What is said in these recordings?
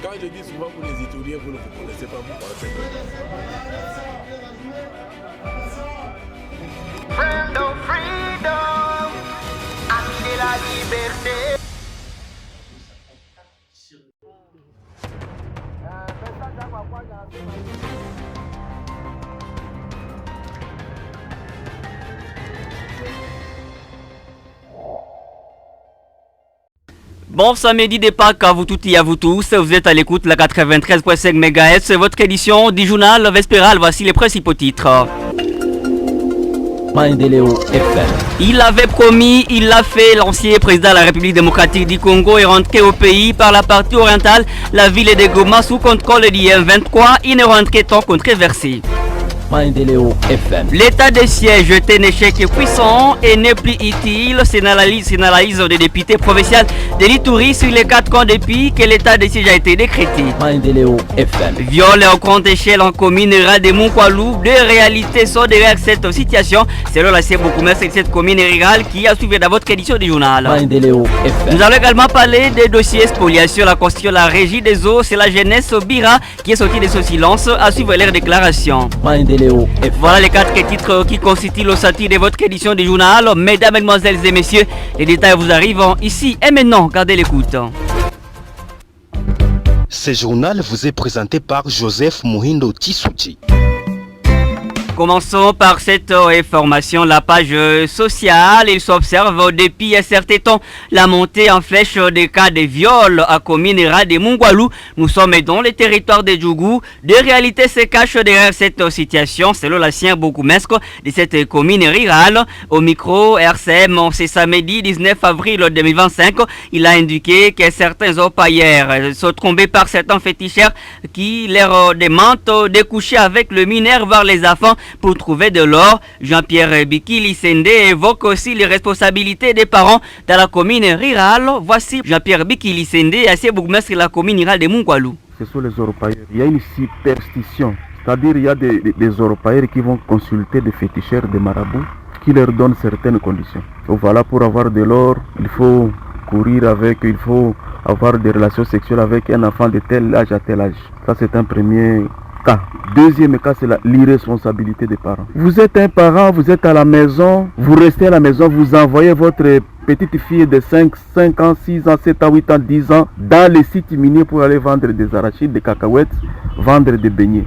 Quand je dis souvent pour les Italiens, vous ne vous connaissez pas, vous pensez Freedom, freedom, ami de la liberté. Bon samedi de Pâques à vous toutes et à vous tous, vous êtes à l'écoute de la 93.5 MHz, c'est votre édition du journal Vespéral, voici les principaux titres. Il avait promis, il l'a fait, l'ancien président de la République démocratique du Congo est rentré au pays par la partie orientale, la ville de Goma sous contrôle du M23, il est rentré tant controversé. L'état de siège est un échec puissant et n'est plus utile. C'est l'analyse des députés provinciaux de l'Ituri sur les 4 ans depuis que l'état de siège a été décrété. Viol en grande échelle en commune rurale de Munkwalou. Deux réalités sont derrière cette situation. Selon la CBOKOUMES, c'est cette commune rurale qui a suivi dans votre édition du journal. Nous allons également parler des dossiers spoliation, la constitution, la régie des eaux. C'est la jeunesse Bira qui est sortie de ce silence à suivre leurs déclarations. Voilà les 4 titres qui constituent l'ossature de votre édition du journal. Mesdames, mesdemoiselles et messieurs, les détails vous arrivent ici et maintenant. Gardez l'écoute. Ce journal vous est présenté par Joseph Muhindo Tissouti. Commençons par cette information, la page sociale. Il s'observe depuis un certain temps la montée en flèche des cas de viol à commune rurale de Munkwalou. Nous sommes dans le territoire de Djougou. Des réalités se cachent derrière cette situation, selon l'ancien BOKOUMES de cette commune rurale. Au micro RCM, c'est samedi 19 avril 2025. Il a indiqué que certains orpailleurs sont trompés par certains féticheurs qui leur demandent de coucher avec le mineur vers les enfants pour trouver de l'or. Jean-Pierre Bikili Sende évoque aussi les responsabilités des parents dans la commune rurale. Voici Jean-Pierre Bikili Sende, ancien bourgmestre de la commune rurale de Munkwalou. Ce sont les orpailleurs. Il y a une superstition, c'est-à-dire il y a des orpailleurs qui vont consulter des féticheurs, des marabouts, qui leur donnent certaines conditions. Donc voilà, pour avoir de l'or, il faut courir avec, il faut avoir des relations sexuelles avec un enfant de tel âge à tel âge. Ça c'est un premier cas. Deuxième cas, c'est l'irresponsabilité des parents. Vous êtes un parent, vous êtes à la maison, vous restez à la maison, vous envoyez votre petite fille de 5 ans, 6 ans, 7 ans, 8 ans, 10 ans dans les sites miniers pour aller vendre des arachides, des cacahuètes, vendre des beignets.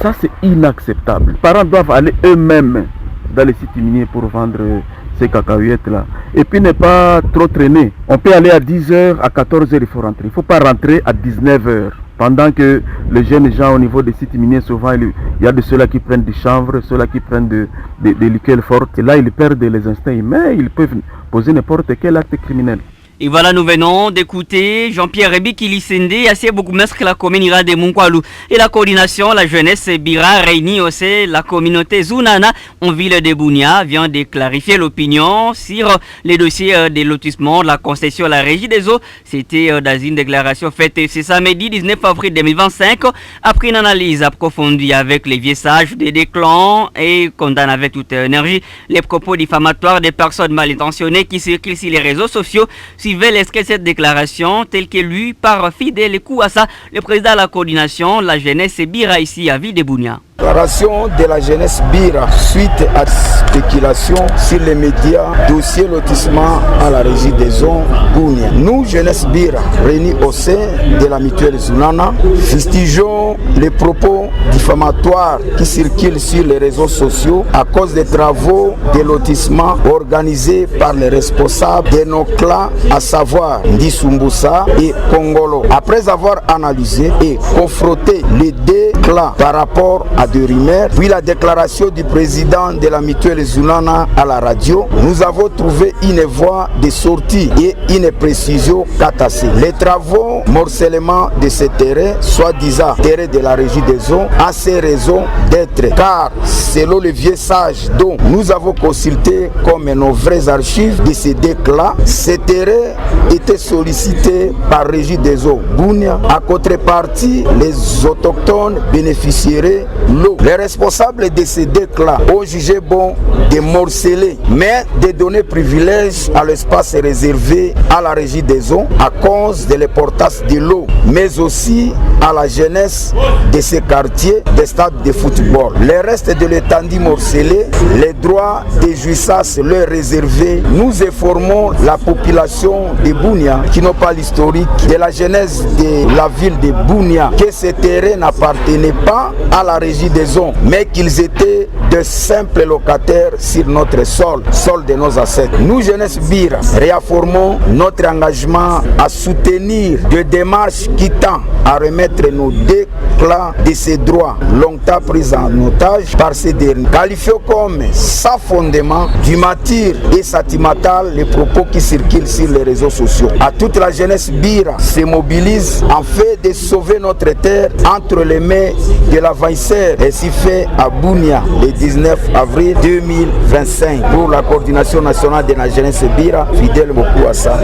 Ça, c'est inacceptable. Les parents doivent aller eux-mêmes dans les sites miniers pour vendre ces cacahuètes-là. Et puis ne pas trop traîner. On peut aller à 10h, à 14h, il faut rentrer. Il ne faut pas rentrer à 19h. Pendant que les jeunes gens au niveau des sites miniers, souvent il y a de ceux-là qui prennent du chanvre, ceux-là qui prennent des liqueurs fortes. Et là, ils perdent les instincts humains, ils peuvent poser n'importe quel acte criminel. Et voilà, nous venons d'écouter Jean-Pierre Bikili Sende, assez beaucoup plus que la commune de Munkwalou. Et la coordination, la jeunesse Bira réunie aussi la communauté Zunana en ville de Bunia vient de clarifier l'opinion sur les dossiers des lotissements, la concession, la régie des eaux. C'était dans une déclaration faite ce samedi 19 avril 2025 après une analyse approfondie avec les vieux sages des déclans et condamne avec toute énergie les propos diffamatoires des personnes mal intentionnées qui circulent sur les réseaux sociaux. Suivez l'extrait de cette déclaration telle que lui par Fidèle Kouassa, le président de la coordination, la jeunesse Bira ici à Ville de Bunia. Déclaration de la jeunesse Bira suite à spéculation sur les médias, dossier lotissement à la régie des eaux Bunia. Nous, jeunesse Bira, réunis au sein de la mutuelle Zunana, fustigeons les propos diffamatoires qui circulent sur les réseaux sociaux à cause des travaux de lotissement organisés par les responsables de nos clans, à savoir Ndisumbusa et Kongolo. Après avoir analysé et confronté les deux clans par rapport à de rumeurs, puis la déclaration du président de la mutuelle Zunana à la radio, nous avons trouvé une voie de sortie et une précision catassée. Les travaux morcellement de ce terrain, soi-disant terrain de la régie des eaux, a ses raisons d'être, car selon les vieux sages dont nous avons consulté comme nos vraies archives de ces deux-là, ce terrain était sollicité par régie des eaux Bunia. À contrepartie, les autochtones bénéficierait l'eau. Les responsables de ces deux-là ont jugé bon de morceler, mais de donner privilège à l'espace réservé à la régie des eaux à cause de l'importance de l'eau, mais aussi à la jeunesse de ces quartiers des stades de football. Les restes de l'étendue morcelé, les droits de jouissance leur réservés, nous informons la population de Bunia qui n'ont pas l'historique de la jeunesse de la ville de Bunia que ces terrains n'appartenaient pas à la régie des eaux, mais qu'ils étaient de simples locataires sur notre sol de nos ancêtres. Nous, Jeunesse Bira, réaffirmons notre engagement à soutenir des démarches qui tendent à remettre nos déclats de ces droits longtemps pris en otage par ces derniers. Qualifiés comme sans fondement, du matir et sentimental les propos qui circulent sur les réseaux sociaux. À toute la jeunesse Bira se mobilise en fait de sauver notre terre entre les mains de l'avanceur, ainsi fait à Bunia le 19 avril 2025 pour la coordination nationale de la jeunesse Bira, fidèle beaucoup à ça.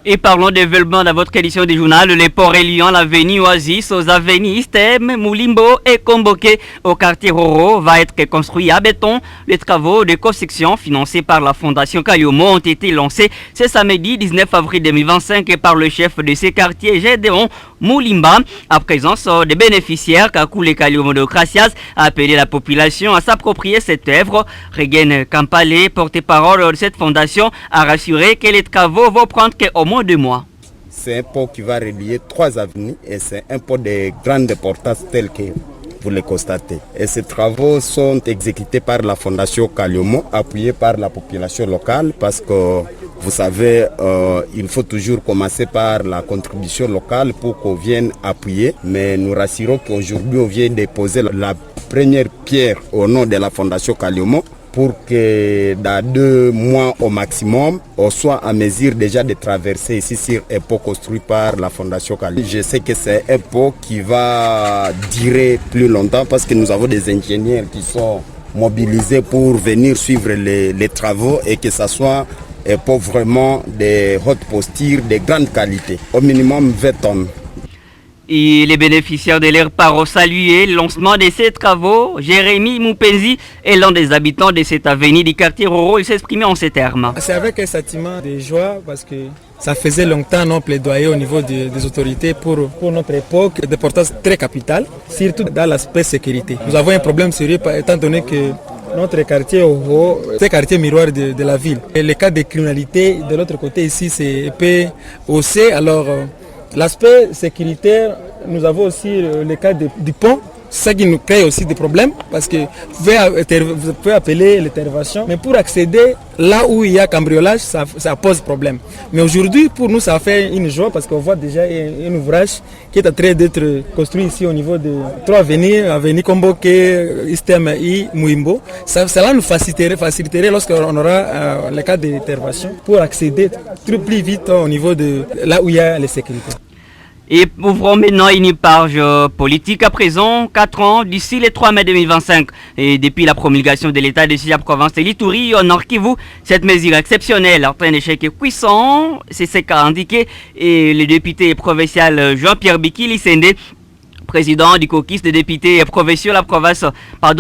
Et parlons développement dans votre édition du journal. Les ports et Lyon, l'avenue Oasis, aux avenues Istem, Moulimbo et Komboké au quartier Roro va être construit à béton. Les travaux de construction financés par la Fondation Kaliomo ont été lancés ce samedi 19 avril 2025 par le chef de ces quartiers, Gédéon Moulimba. À présence des bénéficiaires, Kakoulé Kaliomo de Gracias a appelé la population à s'approprier cette œuvre. Regen Kampale, porte-parole de cette fondation, a rassuré que les travaux vont prendre au moins 2 mois. C'est un pont qui va relier 3 avenues et c'est un pont de grande importance tel que vous le constatez. Et ces travaux sont exécutés par la Fondation Kaliomo, appuyée par la population locale parce que vous savez, il faut toujours commencer par la contribution locale pour qu'on vienne appuyer. Mais nous rassurons qu'aujourd'hui on vient déposer la première pierre au nom de la Fondation Kaliomo pour que dans 2 mois au maximum, on soit à mesure déjà de traverser ici sur un pont construit par la Fondation Kaliomo. Je sais que c'est un pont qui va durer plus longtemps parce que nous avons des ingénieurs qui sont mobilisés pour venir suivre les travaux et que ça soit un pont vraiment de haute posture, de grande qualité, au minimum 20 tonnes. Et les bénéficiaires de leur part ont salué le lancement de ces travaux. Jérémy Moupenzi est l'un des habitants de cette avenue du quartier Roro. Il s'exprimait en ces termes. C'est avec un sentiment de joie parce que ça faisait longtemps non plaidoyer au niveau des autorités pour notre époque, d'importance très capitale, surtout dans l'aspect sécurité. Nous avons un problème sérieux étant donné que notre quartier Roro, c'est le quartier miroir de la ville. Et le cas de criminalité de l'autre côté ici, c'est peu haussé. Alors, l'aspect sécuritaire, nous avons aussi le cas du pont, ça qui nous crée aussi des problèmes parce que vous pouvez appeler l'intervention, mais pour accéder là où il y a cambriolage, ça pose problème. Mais aujourd'hui, pour nous, ça fait une joie parce qu'on voit déjà un ouvrage qui est en train d'être construit ici au niveau de 3 avenues, avenue Komboké, Istem et Mouimbo. Cela nous faciliterait lorsqu'on aura le cas d'intervention pour accéder plus vite au niveau de là où il y a les sécurités. Et ouvrons maintenant une page politique à présent, 4 ans d'ici le 3 mai 2025. Et depuis la promulgation de l'état de siège province de l'Ituri, au Nord Kivu, cette mesure exceptionnelle entraîne un échec puissant, c'est ce qu'a indiqué et le député provincial Jean-Pierre Bikili Sende, président du caucus des députés provinciaux la province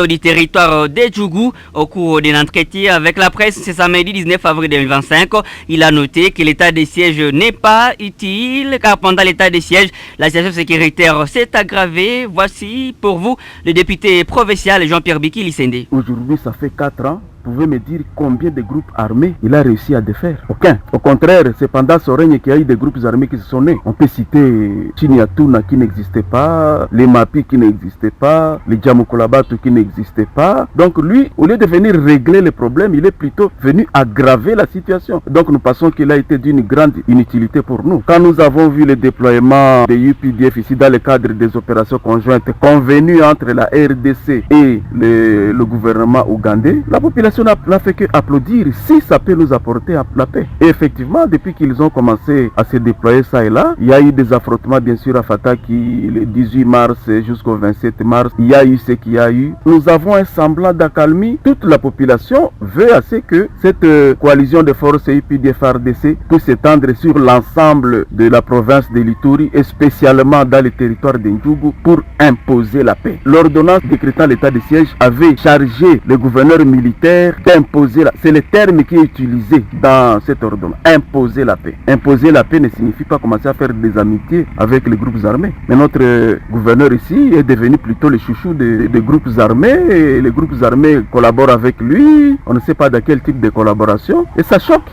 du territoire de Djougou au cours d'un entretien avec la presse ce samedi 19 avril 2025. Il a noté que l'état de siège n'est pas utile car pendant l'état de siège, la situation sécuritaire s'est aggravée. Voici pour vous le député provincial Jean-Pierre Bikili Sende. Aujourd'hui, ça fait 4 ans. Vous pouvez me dire combien de groupes armés il a réussi à défaire? Aucun. Au contraire, c'est pendant son règne qu'il y a eu des groupes armés qui se sont nés. On peut citer Chinyatuna qui n'existait pas, les Mapi qui n'existaient pas, les Djamukolabatu qui n'existaient pas. Donc lui, au lieu de venir régler les problèmes, il est plutôt venu aggraver la situation. Donc nous pensons qu'il a été d'une grande inutilité pour nous. Quand nous avons vu le déploiement des UPDF ici dans le cadre des opérations conjointes convenues entre la RDC et le gouvernement ougandais, la population population n'a fait que applaudir si ça peut nous apporter la paix. Et effectivement, depuis qu'ils ont commencé à se déployer ça et là, il y a eu des affrontements bien sûr à Fataki le 18 mars jusqu'au 27 mars. Il y a eu ce qu'il y a eu. Nous avons un semblant d'accalmie. Toute la population veut assez que cette coalition de forces UPDF-RDC puisse s'étendre sur l'ensemble de la province de l'Ituri et spécialement dans le territoire d'Ndjougou pour imposer la paix. L'ordonnance décrétant l'état de siège avait chargé le gouverneur militaire d'imposer la paix. C'est le terme qui est utilisé dans cette ordonnance. Imposer la paix. Imposer la paix ne signifie pas commencer à faire des amitiés avec les groupes armés. Mais notre gouverneur ici est devenu plutôt le chouchou des groupes armés et les groupes armés collaborent avec lui. On ne sait pas de quel type de collaboration et ça choque.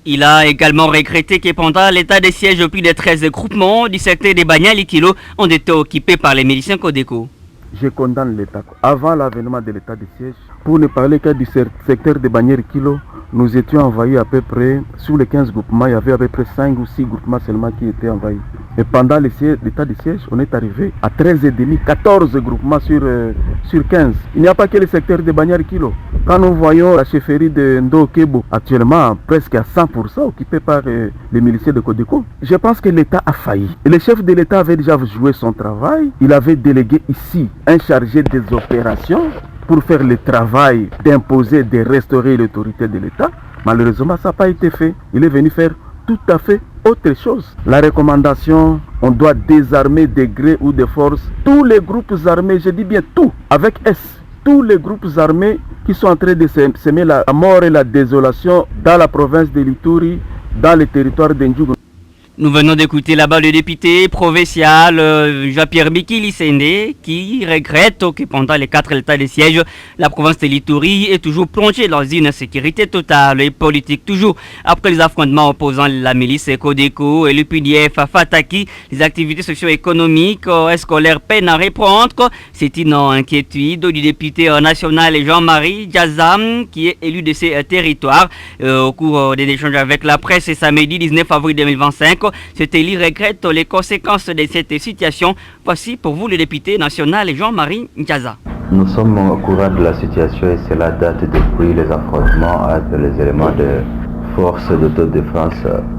Il a également regretté que pendant l'état de siège, plus de 13 groupements du secteur des Banyali-Kilo ont été occupés par les miliciens Codeco. Je condamne l'État. Avant l'avènement de l'état de siège, pour ne parler que du secteur de Banyali-Kilo, nous étions envahis à peu près, sur les 15 groupements, il y avait à peu près 5 ou 6 groupements seulement qui étaient envahis. Et pendant l'état de siège, on est arrivé à 13,5, 14 groupements sur 15. Il n'y a pas que le secteur de Banyali-Kilo. Quand nous voyons la chefferie de Ndo-Kebo, actuellement presque à 100% occupée par les miliciens de Codeco, je pense que l'État a failli. Et le chef de l'État avait déjà joué son travail. Il avait délégué ici un chargé des opérations pour faire le travail d'imposer, de restaurer l'autorité de l'État. Malheureusement, ça n'a pas été fait. Il est venu faire tout à fait autre chose. La recommandation, on doit désarmer de gré ou de force tous les groupes armés, je dis bien tout, avec S, tous les groupes armés qui sont en train de semer la mort et la désolation dans la province de l'Ituri, dans le territoire d'Ndjougou. Nous venons d'écouter là-bas le député provincial Jean-Pierre Mikili Sende qui regrette que pendant les 4 états de siège, la province de l'Ituri est toujours plongée dans une insécurité totale et politique. Toujours après les affrontements opposant la milice Codeco et l'UPDF à Fataki, les activités socio-économiques et scolaires peinent à reprendre. C'est une inquiétude du député national Jean-Marie Jazam qui est élu de ces territoires. Au cours des échanges avec la presse samedi 19 avril 2025, cet élu regrette les conséquences de cette situation. Voici pour vous le député national Jean-Marie Nkaza. Nous sommes au courant de la situation et cela date depuis les affrontements avec les éléments de force d'autodéfense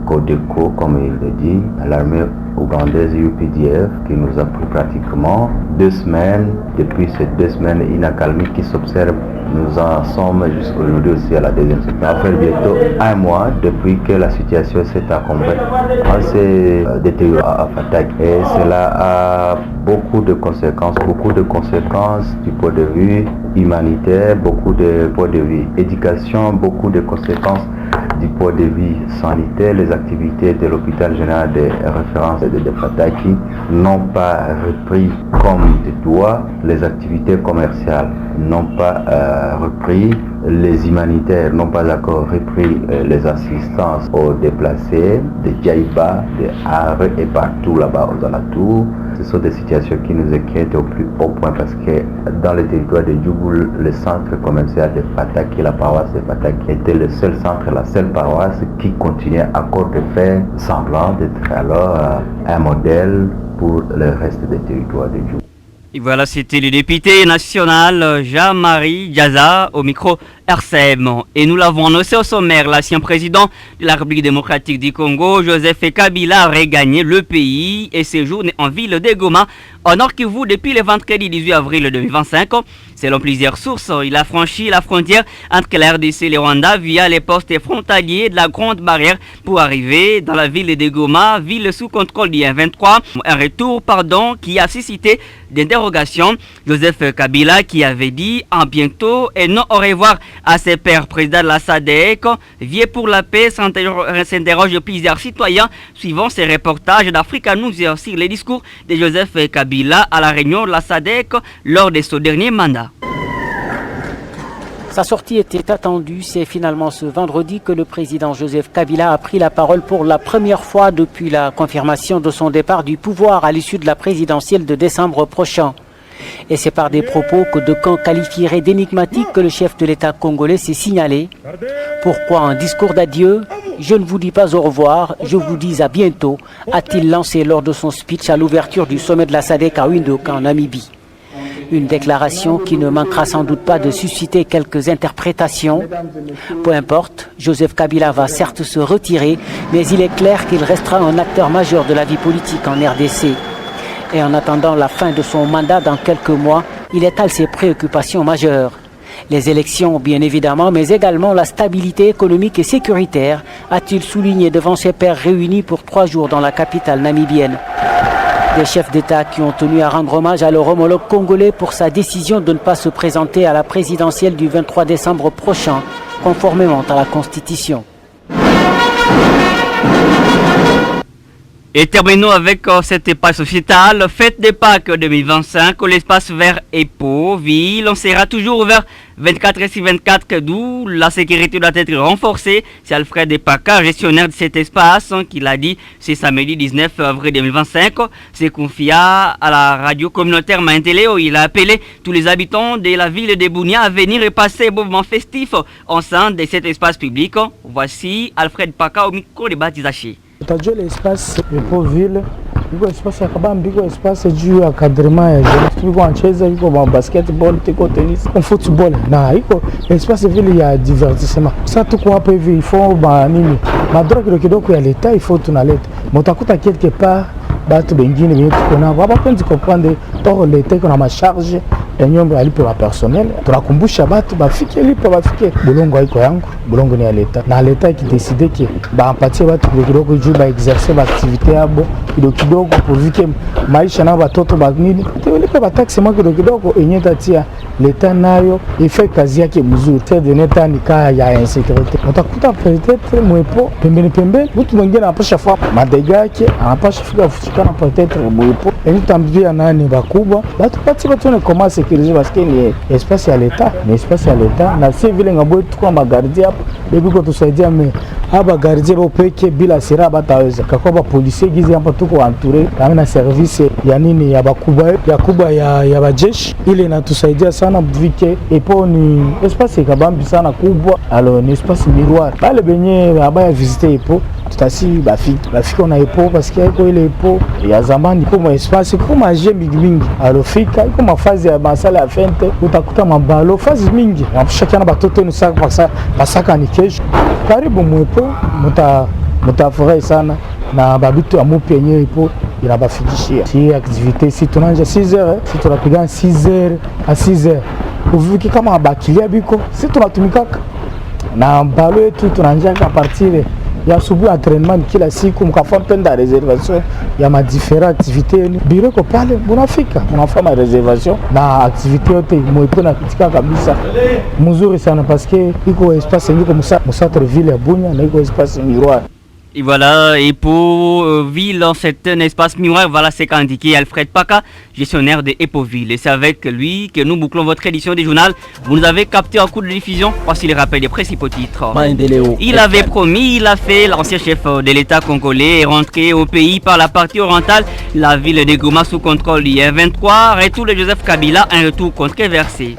Codeco, comme il le dit, l'armée ougandaise UPDF, qui nous a pris pratiquement 2 semaines. Depuis ces 2 semaines, une accalmie qui s'observe. Nous en sommes jusqu'aujourd'hui aussi à la deuxième semaine. Ça fait bientôt 1 mois depuis que la situation s'est accompagnée. On s'est détérioré à Fatak et cela a beaucoup de conséquences du point de vue humanitaire, beaucoup de point de vue éducation, beaucoup de conséquences du point de vue sanitaire. Les activités de l'hôpital général de référence de Fataki n'ont pas repris comme de droit. Les activités commerciales n'ont pas repris. Les humanitaires n'ont pas encore repris les assistances aux déplacés de Djaïba, de Arre et partout là-bas aux alentours. Ce sont des situations qui nous inquiètent au plus haut point parce que dans le territoire de Djougou, le centre commercial de Fataki, la paroisse de Fataki, était le seul centre, la seule paroisse qui continuait encore de faire semblant d'être alors un modèle pour le reste des territoires de Djougou. Et voilà, c'était le député national Jean-Marie Diaza au micro RCM. Et nous l'avons annoncé au sommaire, l'ancien président de la République démocratique du Congo, Joseph Kabila, a regagné le pays et séjourne en ville de Goma, au Nord Kivu, depuis le vendredi 18 avril 2025. Selon plusieurs sources, il a franchi la frontière entre la RDC et le Rwanda via les postes frontaliers de la Grande Barrière pour arriver dans la ville de Goma, ville sous contrôle du M23. Un retour, qui a suscité des interrogations. Joseph Kabila qui avait dit en bientôt et non au revoir à ses pairs, président de la SADC, vieux pour la paix, s'interroge plusieurs citoyens suivant ces reportages d'Africa News sur les discours de Joseph Kabila à la réunion de la SADC lors de son dernier mandat. Sa sortie était attendue. C'est finalement ce vendredi que le président Joseph Kabila a pris la parole pour la première fois depuis la confirmation de son départ du pouvoir à l'issue de la présidentielle de décembre prochain. Et c'est par des propos que d'aucuns qualifieraient d'énigmatiques que le chef de l'État congolais s'est signalé. Pourquoi un discours d'adieu? Je ne vous dis pas au revoir, je vous dis à bientôt, a-t-il lancé lors de son speech à l'ouverture du sommet de la SADC à Windhoek en Namibie. Une déclaration qui ne manquera sans doute pas de susciter quelques interprétations. Peu importe, Joseph Kabila va certes se retirer, mais il est clair qu'il restera un acteur majeur de la vie politique en RDC. Et en attendant la fin de son mandat dans quelques mois, il étale ses préoccupations majeures. Les élections, bien évidemment, mais également la stabilité économique et sécuritaire, a-t-il souligné devant ses pairs réunis pour 3 jours dans la capitale namibienne. Des chefs d'État qui ont tenu à rendre hommage à leur homologue congolais pour sa décision de ne pas se présenter à la présidentielle du 23 décembre prochain, conformément à la Constitution. Et terminons avec cette épaisse sociétale, fête des Pâques 2025, l'espace vert Epo-Ville. On sera toujours ouvert 24/24, d'où la sécurité doit être renforcée. C'est Alfred Epaka, gestionnaire de cet espace, qui l'a dit ce samedi 19 avril 2025. C'est confié à la radio communautaire Maintélé. Il a appelé tous les habitants de la ville de Bunia à venir et passer un moment festif au sein de cet espace public. Voici Alfred Epaka au micro de Batizaché. Utajua espace Epo Ville iko espace ya kabambi, iko espace juu ya cadrement ya jeunesse, tuko anacheza, iko basketball, tuko tennis, football, na iko espace vile ya divertissement. Sasa tuko hapa hivi, il faut nini madroga kidogo ya leta, il faut tunaleta mutakuta quelque part batu bengine wenye tuko nao hapa penzi comprendre to leta iko na masharge ya nyombo alipe wa personnel. Tunakumbusha batu bafike lipe, bafike bulongo haiko yangu, bulongo ni ya leta, na leta ikideside ke bampatie batu kidogo juu ba exercer ba activité yabo kidogo pour que maisha na watoto banini tulipe ba taxi mwa kidogo enye tatia leta nayo ife kazi yake mzuri. Tede neta ni kaya ya insécurité, utakuta peut-être mwepo pembeni mtu mwingine anapasha fa madega yake, anapasha fika kufutikana peut-être mwepo enye tambia nani bakubwa batu pati batu ne comment sécuriser parce que ni espace ya leta, ni espace ya leta na si vile ngabo tukwa magardia hapo bebi ko tusaidia me aba gardien bo peke bila sira bataweza kakoba policier gizi hapa tuko entouré kama na service ya nini ya bakubwa ya bajeshi ile inatusaidia sana vike. Epo ni espace kabambi sana kubwa, alors ni espace miroir bale benye abaya visiter Epo tutasi bafika na Epo parce que iko ile Epo ya zamani kama espace kama jembi mingi, alors fika iko mafazi ya masala ya fente, utakuta mabalo fazi mingi na batoto ni saka pasaka ni kesho karibu mwepo mutafurahi sana na babitu amupi yenyewe Epo inabafikishia si activité. Si tunanja 6h, si tunapiga 6h à 6h uviki kama bakilia biko, si tunatumikaka na balo yetu tunanja a partir ya asubuhi entraînement kila siku, mkafanya penda reservation ya ma différentes activités biro ko pale munafika munafanya reservation na activité yote mwepo na kitika kabisa mzuri sana parce que iko espace ngiko musatre ville ya Bunia na iko espace miroir. Et voilà, et pour Ville, c'est un espace miroir, voilà ce qu'a indiqué Alfred Paka, gestionnaire de Epoville. Et c'est avec lui que nous bouclons votre édition du journal. Vous nous avez capté en cours de diffusion. Voici les rappels des principaux titres. Il avait promis, il a fait. L'ancien chef de l'État congolais est rentré au pays par la partie orientale, la ville de Goma sous contrôle hier 23. Retour de Joseph Kabila, un retour controversé.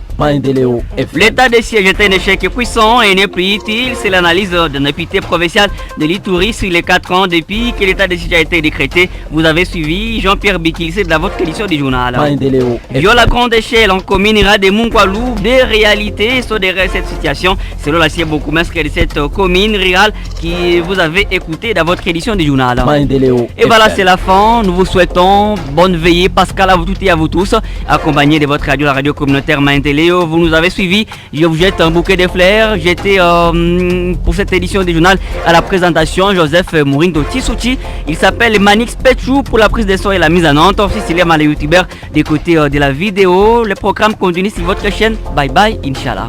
L'état des sièges est un échec puissant et n'est plus utile. C'est l'analyse d'un député provincial de l'Itourie sur les 4 ans depuis que l'état des sièges a été décrété. Vous avez suivi Jean-Pierre Bikil, c'est de la votre édition du journal. Viola la grande échelle en commune de Mungwalu, des réalités sont derrière cette situation. Selon la cible beaucoup de cette commune rurale qui vous avez écouté dans votre édition du journal. Et voilà, c'est la fin. Nous vous souhaitons bonne veillée. Pascal à vous toutes et à vous tous, accompagné de votre radio, la radio communautaire Maintélé. Vous nous avez suivis, je vous jette un bouquet de fleurs. J'étais pour cette édition du journal à la présentation Joseph Mourindo Tissouti. Il s'appelle Manix Petchou pour la prise de son et la mise en onde. Aussi c'est les youtubeurs des côtés de la vidéo. Le programme continue sur votre chaîne. Bye bye, Inch'Allah.